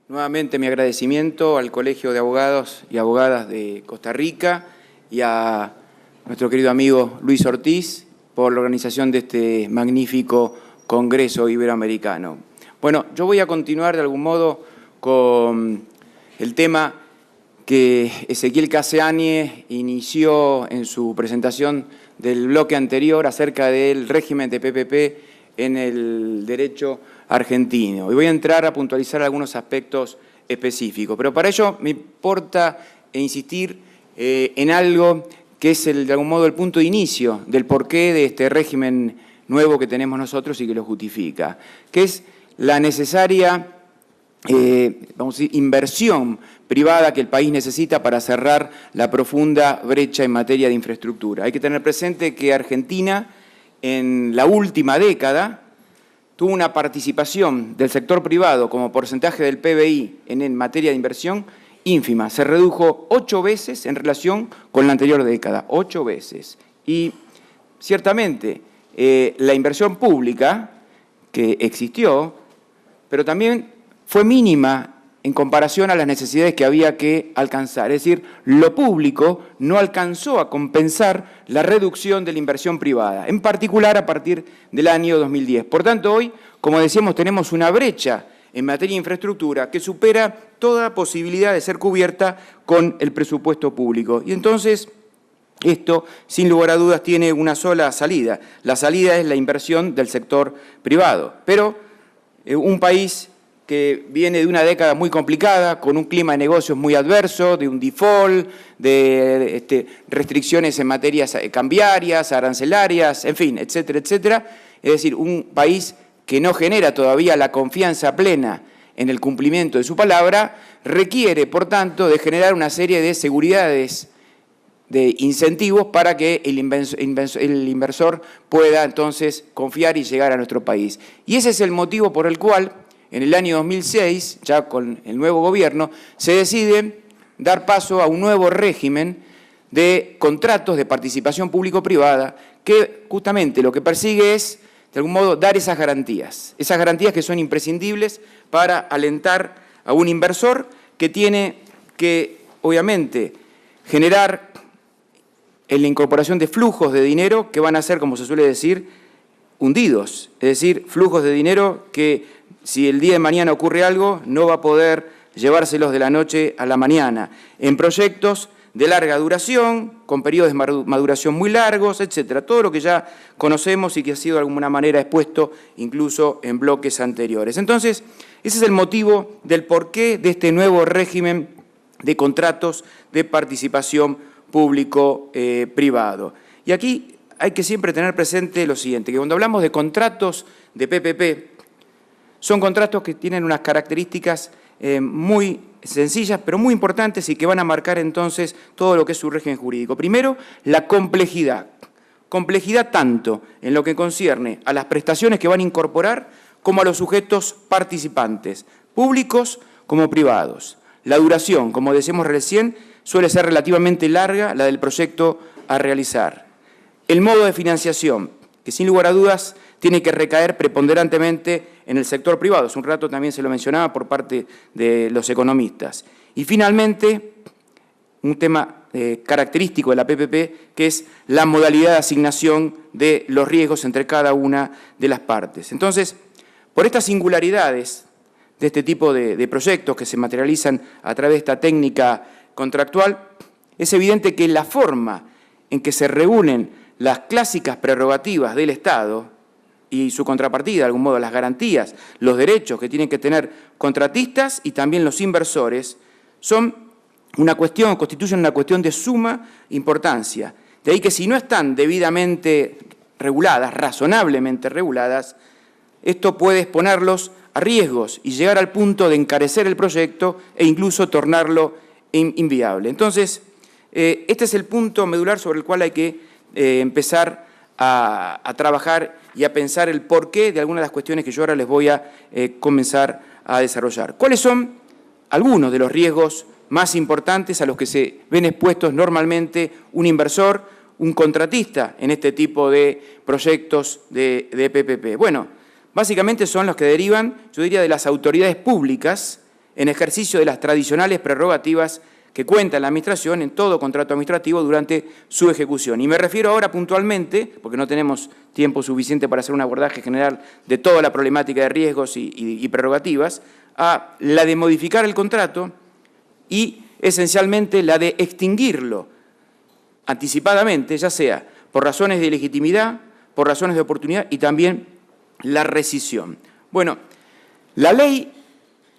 Nuevamente mi agradecimiento al Colegio de Abogados y Abogadas de Costa Rica y a nuestro querido amigo Luis Ortiz por la organización de este magnífico Congreso Iberoamericano. Bueno, yo voy a continuar de algún modo con el tema que Ezequiel Caseáñez inició en su presentación del bloque anterior acerca del régimen de PPP en el derecho argentino. Y voy a entrar a puntualizar algunos aspectos específicos, pero para ello me importa insistir en algo que es de algún modo el punto de inicio del porqué de este régimen nuevo que tenemos nosotros y que lo justifica, que es la necesaria vamos a decir, inversión privada que el país necesita para cerrar la profunda brecha en materia de infraestructura. Hay que tener presente que Argentina, en la última década, tuvo una participación del sector privado como porcentaje del PBI en materia de inversión ínfima. Se redujo 8 veces en relación con la anterior década, 8 veces. Y ciertamente la inversión pública que existió, pero también fue mínima en comparación a las necesidades que había que alcanzar. Es decir, lo público no alcanzó a compensar la reducción de la inversión privada, en particular a partir del año 2010. Por tanto, hoy, como decíamos, tenemos una brecha en materia de infraestructura que supera toda posibilidad de ser cubierta con el presupuesto público. Y entonces, esto, sin lugar a dudas, tiene una sola salida. La salida es la inversión del sector privado. Pero un país que viene de una década muy complicada, con un clima de negocios muy adverso, de un default, de restricciones en materias cambiarias, arancelarias, en fin, etcétera, etcétera. Es decir, un país que no genera todavía la confianza plena en el cumplimiento de su palabra, requiere, por tanto, de generar una serie de seguridades, de incentivos para que el inversor pueda entonces confiar y llegar a nuestro país. Y ese es el motivo por el cual en el año 2006, ya con el nuevo gobierno, se decide dar paso a un nuevo régimen de contratos de participación público-privada que justamente lo que persigue es, de algún modo, dar esas garantías que son imprescindibles para alentar a un inversor que tiene que, obviamente, generar en la incorporación de flujos de dinero que van a ser, como se suele decir, hundidos, es decir, flujos de dinero que si el día de mañana ocurre algo, no va a poder llevárselos de la noche a la mañana, en proyectos de larga duración, con periodos de maduración muy largos, etcétera. Todo lo que ya conocemos y que ha sido de alguna manera expuesto incluso en bloques anteriores. Entonces, ese es el motivo del porqué de este nuevo régimen de contratos de participación público-privado. Y aquí hay que siempre tener presente lo siguiente, que cuando hablamos de contratos de PPP, son contratos que tienen unas características muy sencillas, pero muy importantes y que van a marcar entonces todo lo que es su régimen jurídico. Primero, la complejidad. Complejidad tanto en lo que concierne a las prestaciones que van a incorporar como a los sujetos participantes, públicos como privados. La duración, como decíamos recién, suele ser relativamente larga, la del proyecto a realizar. El modo de financiación, que sin lugar a dudas tiene que recaer preponderantemente en el sector privado. Hace un rato también se lo mencionaba por parte de los economistas. Y finalmente, un tema característico de la PPP, que es la modalidad de asignación de los riesgos entre cada una de las partes. Entonces, por estas singularidades de este tipo de proyectos que se materializan a través de esta técnica contractual, es evidente que la forma en que se reúnen las clásicas prerrogativas del Estado y su contrapartida, de algún modo, las garantías, los derechos que tienen que tener contratistas y también los inversores, constituyen una cuestión de suma importancia. De ahí que si no están debidamente reguladas, razonablemente reguladas, esto puede exponerlos a riesgos y llegar al punto de encarecer el proyecto e incluso tornarlo inviable. Entonces, este es el punto medular sobre el cual hay que empezar a trabajar y a pensar el porqué de algunas de las cuestiones que yo ahora les voy a comenzar a desarrollar. ¿Cuáles son algunos de los riesgos más importantes a los que se ven expuestos normalmente un inversor, un contratista en este tipo de proyectos de PPP? Bueno, básicamente son los que derivan, yo diría, de las autoridades públicas en ejercicio de las tradicionales prerrogativas que cuenta la Administración en todo contrato administrativo durante su ejecución. Y me refiero ahora puntualmente, porque no tenemos tiempo suficiente para hacer un abordaje general de toda la problemática de riesgos y prerrogativas, a la de modificar el contrato y esencialmente la de extinguirlo anticipadamente, ya sea por razones de legitimidad, por razones de oportunidad y también la rescisión. Bueno, la ley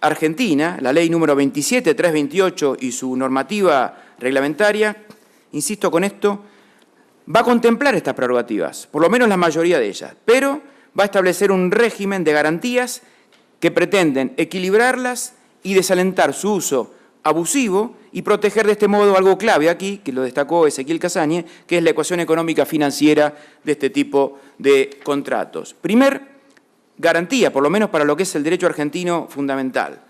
argentina, la ley número 27328 y su normativa reglamentaria, insisto con esto, va a contemplar estas prerrogativas, por lo menos la mayoría de ellas, pero va a establecer un régimen de garantías que pretenden equilibrarlas y desalentar su uso abusivo y proteger de este modo algo clave aquí, que lo destacó Ezequiel Casañe, que es la ecuación económica financiera de este tipo de contratos. Primer garantía, por lo menos para lo que es el derecho argentino fundamental.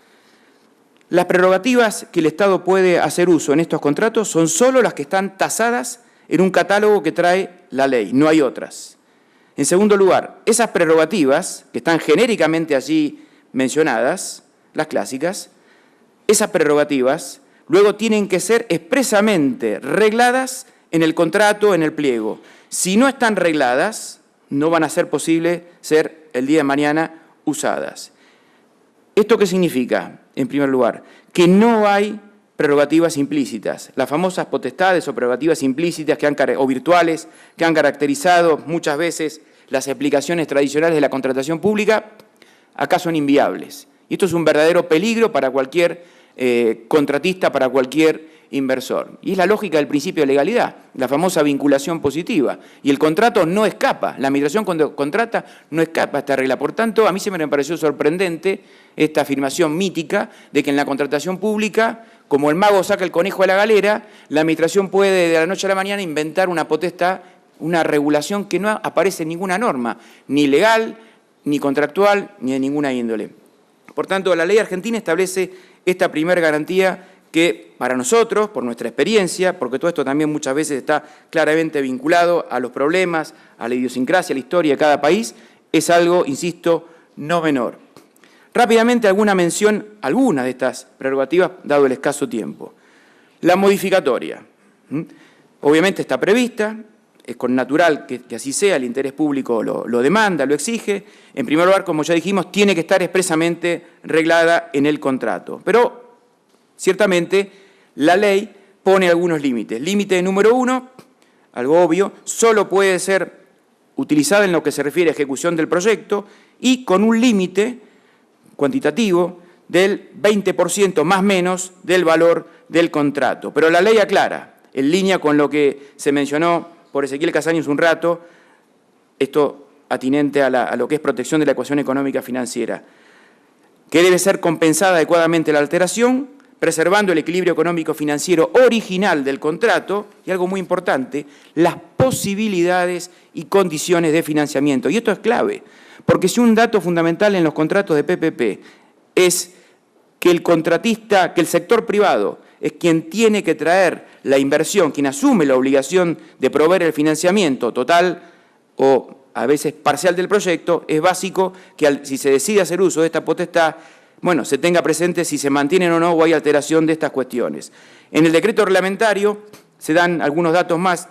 Las prerrogativas que el Estado puede hacer uso en estos contratos son solo las que están tasadas en un catálogo que trae la ley, no hay otras. En segundo lugar, esas prerrogativas, que están genéricamente allí mencionadas, las clásicas, esas prerrogativas luego tienen que ser expresamente regladas en el contrato, en el pliego. Si no están regladas, no van a ser posible ser el día de mañana usadas. ¿Esto qué significa? En primer lugar, que no hay prerrogativas implícitas. Las famosas potestades o prerrogativas implícitas o virtuales que han caracterizado muchas veces las explicaciones tradicionales de la contratación pública, acá son inviables. Y esto es un verdadero peligro para cualquier contratista, para cualquier inversor. Y es la lógica del principio de legalidad, la famosa vinculación positiva. Y el contrato no escapa, la Administración cuando contrata no escapa a esta regla. Por tanto, a mí se me pareció sorprendente esta afirmación mítica de que en la contratación pública, como el mago saca el conejo de la galera, la Administración puede de la noche a la mañana inventar una potestad, una regulación que no aparece en ninguna norma, ni legal, ni contractual, ni de ninguna índole. Por tanto, la ley argentina establece esta primera garantía que para nosotros, por nuestra experiencia, porque todo esto también muchas veces está claramente vinculado a los problemas, a la idiosincrasia, a la historia de cada país, es algo, insisto, no menor. Rápidamente alguna mención, alguna de estas prerrogativas, dado el escaso tiempo. La modificatoria. Obviamente está prevista, es con natural que así sea, el interés público lo demanda, lo exige. En primer lugar, como ya dijimos, tiene que estar expresamente reglada en el contrato. Pero, ciertamente, la ley pone algunos límites. Límite número 1, algo obvio, solo puede ser utilizada en lo que se refiere a ejecución del proyecto y con un límite cuantitativo del 20% más menos del valor del contrato. Pero la ley aclara, en línea con lo que se mencionó por Ezequiel Casañe hace un rato, esto atinente a lo que es protección de la ecuación económica financiera, que debe ser compensada adecuadamente la alteración, preservando el equilibrio económico financiero original del contrato, y algo muy importante, las posibilidades y condiciones de financiamiento. Y esto es clave, porque si un dato fundamental en los contratos de PPP es que el contratista, que el sector privado es quien tiene que traer la inversión, quien asume la obligación de proveer el financiamiento total o a veces parcial del proyecto, es básico que si se decide hacer uso de esta potestad, bueno, se tenga presente si se mantienen o no o hay alteración de estas cuestiones. En el decreto reglamentario se dan algunos datos más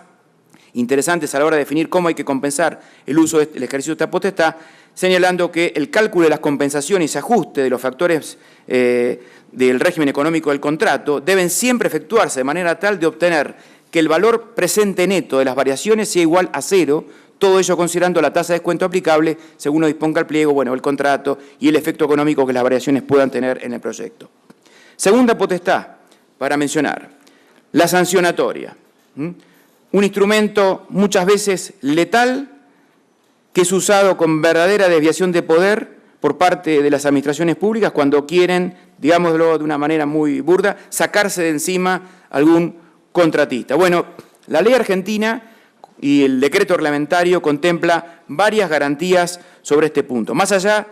interesantes a la hora de definir cómo hay que compensar el uso del ejercicio de esta potestad, señalando que el cálculo de las compensaciones y ajuste de los factores del régimen económico del contrato deben siempre efectuarse de manera tal de obtener que el valor presente neto de las variaciones sea igual a cero, todo ello considerando la tasa de descuento aplicable según lo disponga el pliego, el contrato y el efecto económico que las variaciones puedan tener en el proyecto. Segunda potestad, para mencionar, la sancionatoria. Un instrumento muchas veces letal que es usado con verdadera desviación de poder por parte de las administraciones públicas cuando quieren, digámoslo de una manera muy burda, sacarse de encima algún contratista. Bueno, la ley argentina y el decreto reglamentario contempla varias garantías sobre este punto. Más allá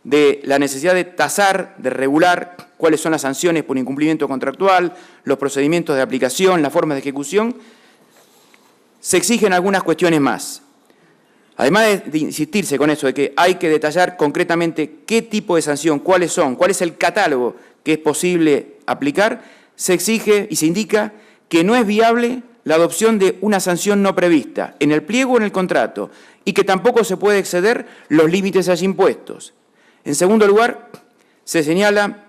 de la necesidad de tasar, de regular cuáles son las sanciones por incumplimiento contractual, los procedimientos de aplicación, las formas de ejecución, se exigen algunas cuestiones más. Además de insistirse con eso de que hay que detallar concretamente qué tipo de sanción, cuáles son, cuál es el catálogo que es posible aplicar, se exige y se indica que no es viable la adopción de una sanción no prevista en el pliego o en el contrato y que tampoco se puede exceder los límites allí impuestos. En segundo lugar, se señala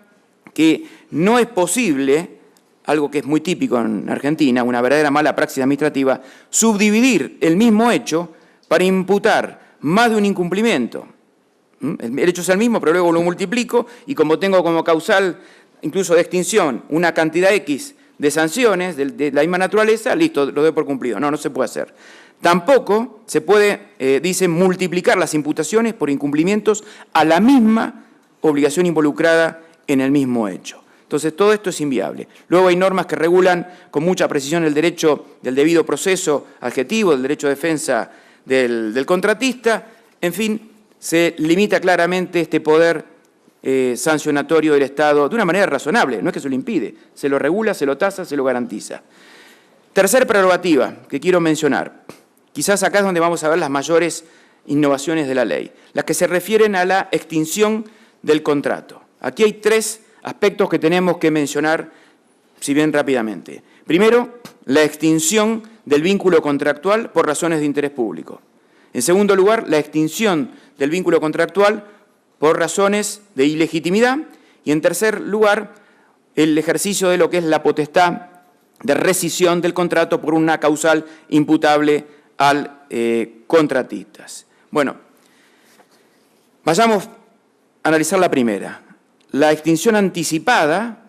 que no es posible, algo que es muy típico en Argentina, una verdadera mala praxis administrativa, subdividir el mismo hecho para imputar más de un incumplimiento. El hecho es el mismo, pero luego lo multiplico y como tengo como causal, incluso de extinción, una cantidad X de sanciones de la misma naturaleza, listo, lo doy por cumplido. No, no se puede hacer. Tampoco se puede, dice, multiplicar las imputaciones por incumplimientos a la misma obligación involucrada en el mismo hecho. Entonces, todo esto es inviable. Luego hay normas que regulan con mucha precisión el derecho del debido proceso adjetivo, del derecho de defensa del contratista. En fin, se limita claramente este poder sancionatorio del Estado de una manera razonable, no es que se lo impide, se lo regula, se lo tasa, se lo garantiza. Tercer prerrogativa que quiero mencionar, quizás acá es donde vamos a ver las mayores innovaciones de la ley, las que se refieren a la extinción del contrato. Aquí hay tres aspectos que tenemos que mencionar, si bien rápidamente. Primero, la extinción del vínculo contractual por razones de interés público. En segundo lugar, la extinción del vínculo contractual por razones de ilegitimidad. Y en tercer lugar, el ejercicio de lo que es la potestad de rescisión del contrato por una causal imputable al contratista. Bueno, vayamos a analizar la primera. La extinción anticipada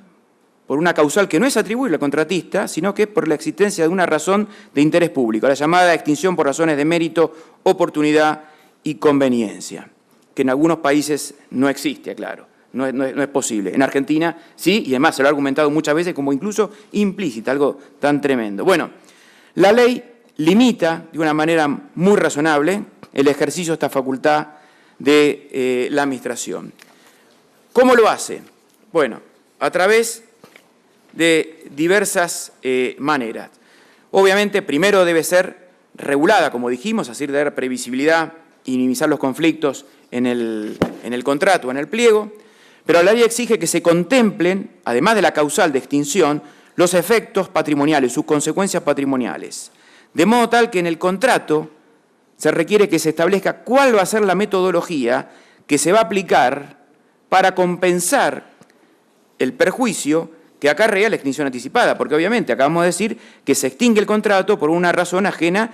por una causal que no es atribuible al contratista, sino que es por la existencia de una razón de interés público, la llamada extinción por razones de mérito, oportunidad y conveniencia, que en algunos países no existe, claro, no es posible. En Argentina sí, y además se lo ha argumentado muchas veces como incluso implícita, algo tan tremendo. Bueno, la ley limita de una manera muy razonable el ejercicio de esta facultad de la Administración. ¿Cómo lo hace? Bueno, a través de diversas maneras. Obviamente, primero debe ser regulada, como dijimos, así de dar previsibilidad y minimizar los conflictos en el contrato o en el pliego, pero la ley exige que se contemplen, además de la causal de extinción, los efectos patrimoniales, sus consecuencias patrimoniales, de modo tal que en el contrato se requiere que se establezca cuál va a ser la metodología que se va a aplicar para compensar el perjuicio que acarrea la extinción anticipada, porque obviamente acabamos de decir que se extingue el contrato por una razón ajena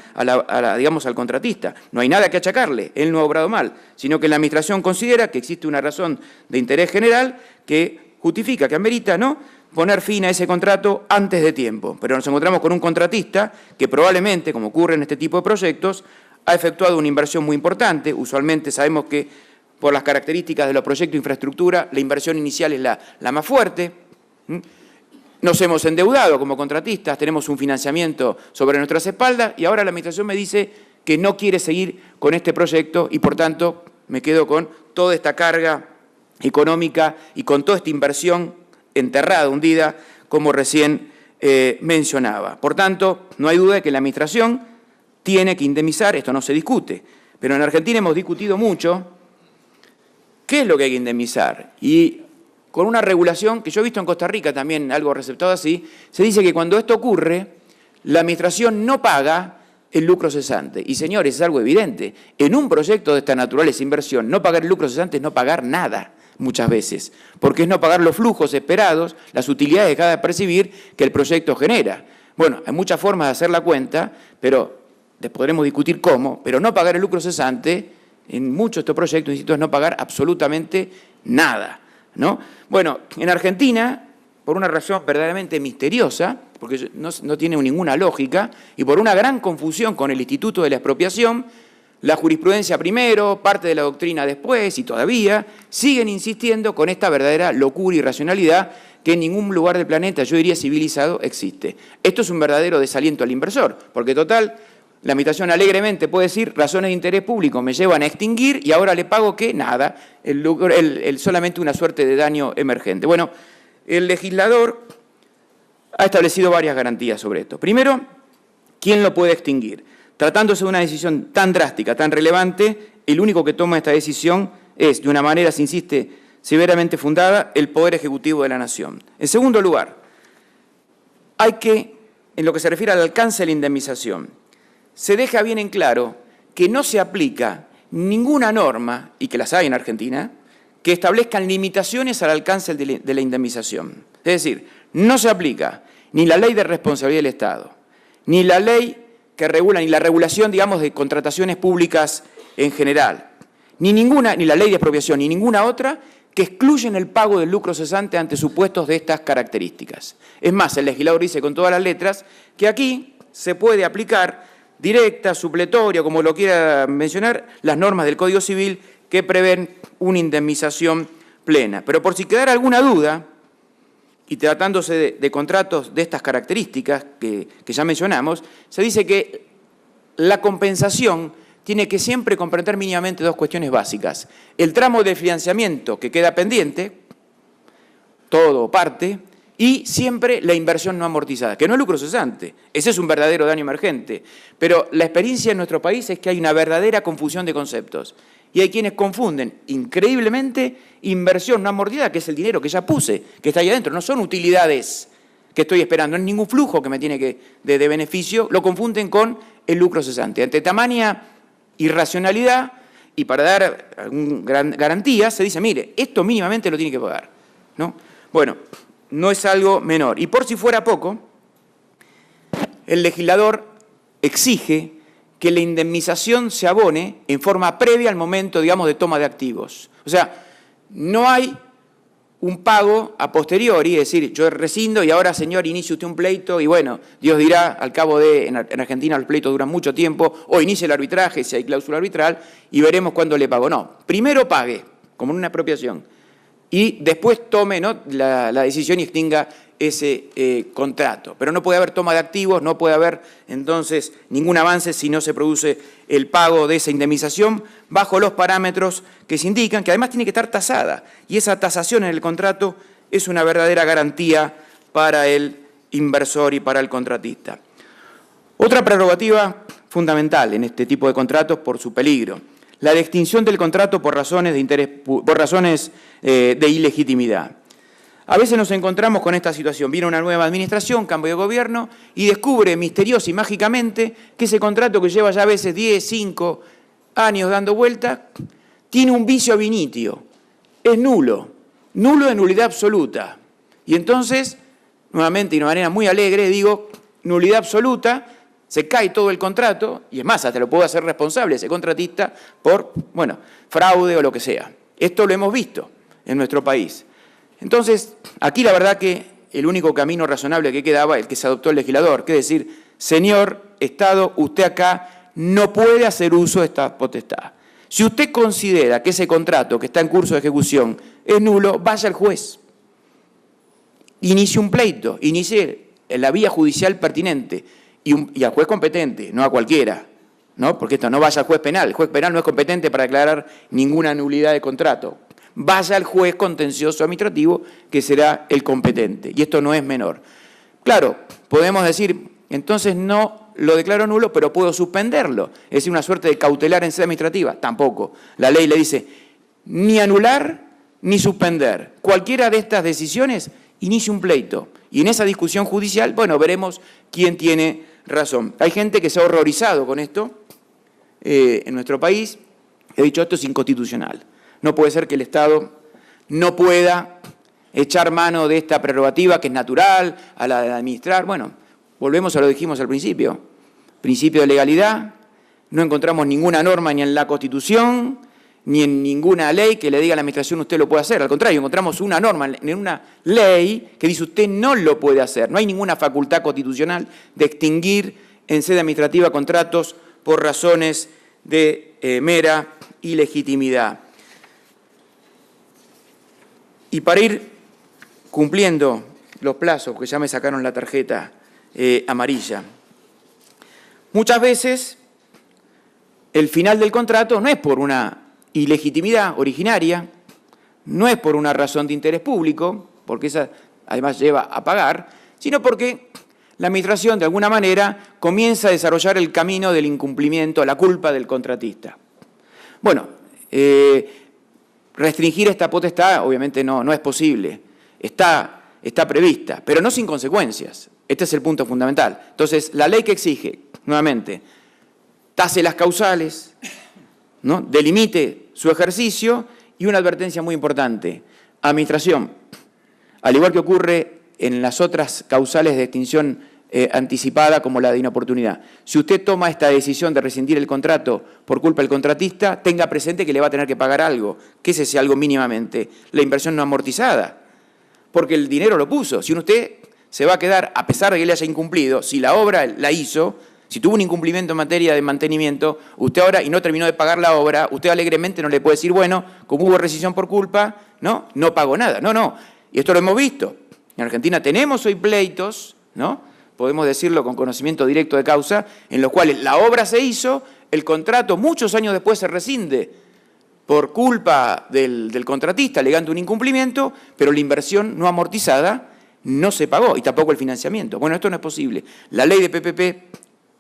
digamos, al contratista. No hay nada que achacarle, él no ha obrado mal, sino que la Administración considera que existe una razón de interés general que justifica, que amerita, ¿no?, poner fin a ese contrato antes de tiempo. Pero nos encontramos con un contratista que probablemente, como ocurre en este tipo de proyectos, ha efectuado una inversión muy importante. Usualmente sabemos que por las características de los proyectos de infraestructura, la inversión inicial es la más fuerte. Nos hemos endeudado como contratistas, tenemos un financiamiento sobre nuestras espaldas y ahora la Administración me dice que no quiere seguir con este proyecto y por tanto me quedo con toda esta carga económica y con toda esta inversión enterrada, hundida, como recién mencionaba. Por tanto, no hay duda de que la Administración tiene que indemnizar, esto no se discute, pero en Argentina hemos discutido mucho qué es lo que hay que indemnizar y con una regulación que yo he visto en Costa Rica también, algo receptado así, se dice que cuando esto ocurre, la Administración no paga el lucro cesante. Y señores, es algo evidente. En un proyecto de esta naturaleza inversión, no pagar el lucro cesante es no pagar nada, muchas veces, porque es no pagar los flujos esperados, las utilidades dejadas de percibir que el proyecto genera. Bueno, hay muchas formas de hacer la cuenta, pero podremos discutir cómo, pero no pagar el lucro cesante, en muchos de estos proyectos, insisto, es no pagar absolutamente nada, ¿no? Bueno, en Argentina, por una razón verdaderamente misteriosa, porque no tiene ninguna lógica, y por una gran confusión con el Instituto de la Expropiación, la jurisprudencia primero, parte de la doctrina después, y todavía siguen insistiendo con esta verdadera locura y irracionalidad que en ningún lugar del planeta, yo diría civilizado, existe. Esto es un verdadero desaliento al inversor, porque total, la Administración alegremente puede decir, razones de interés público me llevan a extinguir y ahora le pago que nada, solamente una suerte de daño emergente. Bueno, el legislador ha establecido varias garantías sobre esto. Primero, ¿quién lo puede extinguir? tratándose de una decisión tan drástica, tan relevante, el único que toma esta decisión es, de una manera, se insiste, severamente fundada, el Poder Ejecutivo de la Nación. En segundo lugar, hay que, en lo que se refiere al alcance de la indemnización, se deja bien en claro que no se aplica ninguna norma, y que las hay en Argentina, que establezcan limitaciones al alcance de la indemnización. Es decir, no se aplica ni la Ley de Responsabilidad del Estado, ni la ley que regula, ni la regulación, digamos, de contrataciones públicas en general, ni la Ley de Expropiación, ni ninguna otra que excluyen el pago del lucro cesante ante supuestos de estas características. Es más, el legislador dice con todas las letras que aquí se puede aplicar directa, supletoria, como lo quiera mencionar, las normas del Código Civil que prevén una indemnización plena. Pero por si quedara alguna duda, y tratándose de contratos de estas características que ya mencionamos, se dice que la compensación tiene que siempre comprender mínimamente dos cuestiones básicas. El tramo de financiamiento que queda pendiente, todo o parte, y siempre la inversión no amortizada, que no es lucro cesante. Ese es un verdadero daño emergente. Pero la experiencia en nuestro país es que hay una verdadera confusión de conceptos. Y hay quienes confunden, increíblemente, inversión no amortizada, que es el dinero que ya puse, que está ahí adentro. No son utilidades que estoy esperando, no es ningún flujo que me tiene de beneficio, lo confunden con el lucro cesante. Ante tamaña irracionalidad, y para dar garantías, se dice, mire, esto mínimamente lo tiene que pagar, ¿no? Bueno, no es algo menor. Y por si fuera poco, el legislador exige que la indemnización se abone en forma previa al momento, digamos, de toma de activos. O sea, no hay un pago a posteriori, es decir, yo rescindo y ahora, señor, inicie usted un pleito y bueno, Dios dirá, al cabo de, en Argentina los pleitos duran mucho tiempo, o inicie el arbitraje si hay cláusula arbitral y veremos cuándo le pago. No, primero pague, como en una expropiación, y después tome, ¿no?, la decisión y extinga ese contrato. Pero no puede haber toma de activos, no puede haber entonces ningún avance si no se produce el pago de esa indemnización bajo los parámetros que se indican, que además tiene que estar tasada. Y esa tasación en el contrato es una verdadera garantía para el inversor y para el contratista. Otra prerrogativa fundamental en este tipo de contratos por su peligro, la de extinción del contrato por razones de interés, por razones de ilegitimidad. A veces nos encontramos con esta situación. Viene una nueva administración, cambio de gobierno, y descubre misteriosa y mágicamente que ese contrato que lleva ya a veces 10, 5 años dando vuelta, tiene un vicio ab initio, es nulo de nulidad absoluta. Y entonces, nuevamente y de una manera muy alegre, digo, nulidad absoluta, se cae todo el contrato, y es más, hasta lo puede hacer responsable ese contratista por, bueno, fraude o lo que sea. Esto lo hemos visto en nuestro país. Entonces, aquí la verdad que el único camino razonable que quedaba, el que se adoptó el legislador, que es decir, señor Estado, usted acá no puede hacer uso de esta potestad. Si usted considera que ese contrato que está en curso de ejecución es nulo, vaya al juez. Inicie un pleito, inicie la vía judicial pertinente y al juez competente, no a cualquiera, ¿no? Porque esto no vaya al juez penal. El juez penal no es competente para declarar ninguna nulidad de contrato. Vaya al juez contencioso administrativo, que será el competente. Y esto no es menor. Claro, podemos decir, entonces no lo declaro nulo, pero puedo suspenderlo. Es decir, una suerte de cautelar en sede administrativa. Tampoco. La ley le dice, ni anular ni suspender. Cualquiera de estas decisiones, inicie un pleito. Y en esa discusión judicial, bueno, veremos quién tiene razón. Hay gente que se ha horrorizado con esto en nuestro país. He dicho, esto es inconstitucional. No puede ser que el Estado no pueda echar mano de esta prerrogativa que es natural, a la de administrar. Bueno, volvemos a lo que dijimos al principio. Principio de legalidad, no encontramos ninguna norma ni en la Constitución, ni en ninguna ley que le diga a la Administración usted lo puede hacer. Al contrario, encontramos una norma en una ley que dice usted no lo puede hacer. No hay ninguna facultad constitucional de extinguir en sede administrativa contratos por razones de mera ilegitimidad. Y para ir cumpliendo los plazos, porque ya me sacaron la tarjeta amarilla, muchas veces el final del contrato no es por una ilegitimidad originaria, no es por una razón de interés público, porque esa además lleva a pagar, sino porque la Administración, de alguna manera, comienza a desarrollar el camino del incumplimiento, la culpa del contratista. Bueno, restringir esta potestad obviamente no es posible, está prevista, pero no sin consecuencias. Este es el punto fundamental. Entonces, la ley que exige, nuevamente, tase las causales, ¿no?, delimite su ejercicio y una advertencia muy importante. Administración, al igual que ocurre en las otras causales de extinción anticipada como la de inoportunidad, si usted toma esta decisión de rescindir el contrato por culpa del contratista, tenga presente que le va a tener que pagar algo. ¿Qué es ese algo mínimamente? La inversión no amortizada, porque el dinero lo puso. Si usted se va a quedar, a pesar de que le haya incumplido, si la obra la hizo, si tuvo un incumplimiento en materia de mantenimiento, usted ahora, y no terminó de pagar la obra, usted alegremente no le puede decir, bueno, como hubo rescisión por culpa, no pagó nada. No. Y esto lo hemos visto. En Argentina tenemos hoy pleitos, ¿no?, podemos decirlo con conocimiento directo de causa, en los cuales la obra se hizo, el contrato muchos años después se rescinde por culpa del contratista, alegando un incumplimiento, pero la inversión no amortizada no se pagó y tampoco el financiamiento. Bueno, esto no es posible. La ley de PPP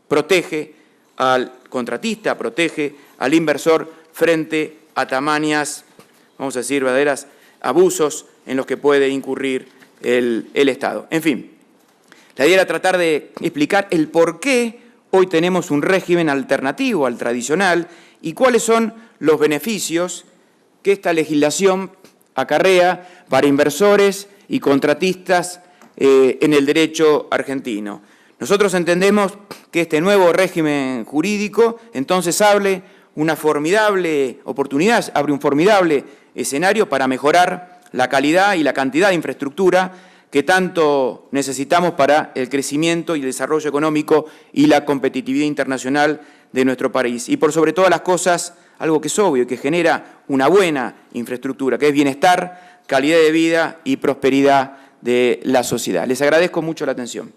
protege al contratista, protege al inversor frente a tamañas, vamos a decir, verdaderas abusos en los que puede incurrir el Estado. En fin, la idea era tratar de explicar el por qué hoy tenemos un régimen alternativo al tradicional y cuáles son los beneficios que esta legislación acarrea para inversores y contratistas en el derecho argentino. Nosotros entendemos que este nuevo régimen jurídico entonces abre una formidable oportunidad, abre un formidable escenario para mejorar la calidad y la cantidad de infraestructura que tanto necesitamos para el crecimiento y el desarrollo económico y la competitividad internacional de nuestro país. Y por sobre todas las cosas, algo que es obvio y que genera una buena infraestructura, que es bienestar, calidad de vida y prosperidad de la sociedad. Les agradezco mucho la atención.